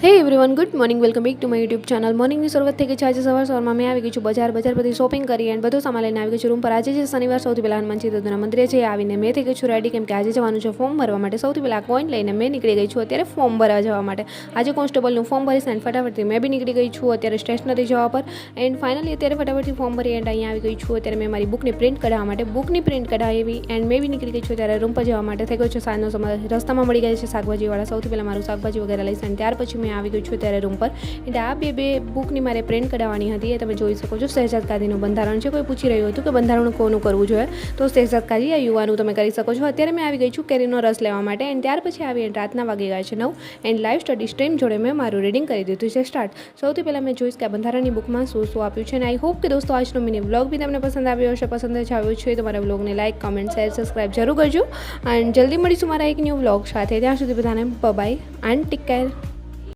હે everyone, good morning, welcome back to my YouTube channel. મોર્નિંગની શરૂઆત થઈ ગઈ છે. આજે સવારમાં મેં આવી ગઈ છું બજાર બધી શોપિંગ કરી એન્ડ બધું સામાન લઈને આવી ગઈ છું રૂમ પર. આજે છે શનિવાર, સૌથી પહેલાં હનુમાનજી દાદાના મંદિરે છે આવીને મેં થઈ ગઈ છું રેડી, કેમ કે આજે જવાનું છે ફોર્મ ભરવા માટે. સૌથી પહેલાં કોઈન લઈને મેં નીકળી ગઈ છું અત્યારે ફોર્મ ભરવા જવા માટે. આજે કોન્સ્ટેબલનું ફોર્મ ભરીશ એન્ડ ફટાફટથી મેં બી નીકળી ગઈ છું અત્યારે સ્ટેશનરી જવા પર. એન્ડ ફાઇનલી અત્યારે ફટાફટથી ફોર્મ ભરી એન્ડ અહીંયા આવી ગઈ છું. અત્યારે મેં મારી બુકની પ્રિન્ટ કઢાવવા માટે બુકની પ્રિન્ટ કઢાવી એન્ડ મેં બી નીકળી ગઈ છું ત્યારે રૂમ પર જવા માટે. થઈ ગયો છે સાંજનો સમય. રસ્તામાં મળી ગયા છે શાકભાજીવાળા. સૌથી પહેલાં મારું શાકભાજી વગેરે લઈશ એન્ડ ત્યાર પછી મેં આવી ગઈ છું ત્યારે રૂમ પર. એટલે આ બે બુકની મારે પ્રિન્ટ કઢાવવાની હતી. એ તમે જોઈ શકો છો. શહેજાદ કાદીનું બંધારણ છે. કોઈ પૂછી રહ્યું હતું કે બંધારણ કોનું કરવું જોઈએ, તો શહેજાદ કાદી આ યુવાનું તમે કરી શકો છો. અત્યારે મેં આવી ગઈ છું કેરીનો રસ લેવા માટે એન્ડ ત્યાર પછી આવી એન્ડ રાતના વાગી ગયા છે 9 એન્ડ લાઈવ સ્ટડી સ્ટ્રીમ જોડે મેં મારું રીડિંગ કરી દીધું છે સ્ટાર્ટ. સૌથી પહેલાં મેં જોઈશ કે આ બંધારણની બુકમાં શું આપ્યું છે. અને આઈ હોપ કે દોસ્તો આજનો મિની વ્લોગ બી તમને પસંદ આવ્યો હશે. પસંદ જ આવ્યો છે તો મારા વ્લોગને લાઇક, કમેન્ટ, શેર, સબસ્ક્રાઈબ જરૂર કરજો. એન્ડ જલ્દી મળીશું મારા એક ન્યૂ વ્લોગ સાથે. ત્યાં સુધી બધાને બાય એન્ડ ટેક કેર.